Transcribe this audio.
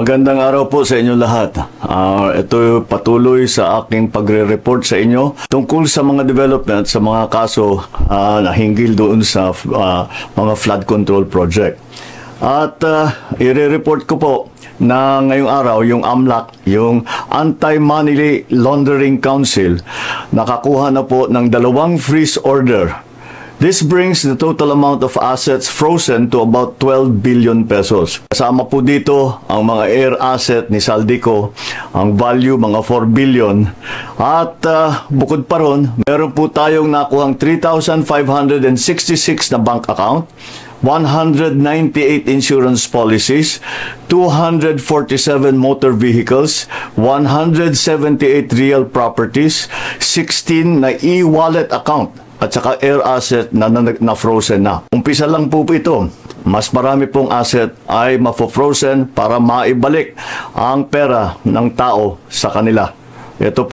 Magandang araw po sa inyo lahat. Ito patuloy sa aking pagre-report sa inyo tungkol sa mga development sa mga kaso na hinggil doon sa mga flood control project. At i-report ko po na ngayong araw yung AMLAC, yung Anti-Money Laundering Council, nakakuha na po ng 2 freeze order. This brings the total amount of assets frozen to about 12 billion pesos. Kasama po dito ang mga air asset ni Saldico, ang value mga 4 billion. At bukod pa ron, meron po tayong nakuhang 3,566 na bank account, 198 insurance policies, 247 motor vehicles, 178 real properties, 16 na e-wallet account, at saka air asset na frozen na. Umpisa lang po ito. Mas marami pong asset ay mafo-frozen para maibalik ang pera ng tao sa kanila. Ito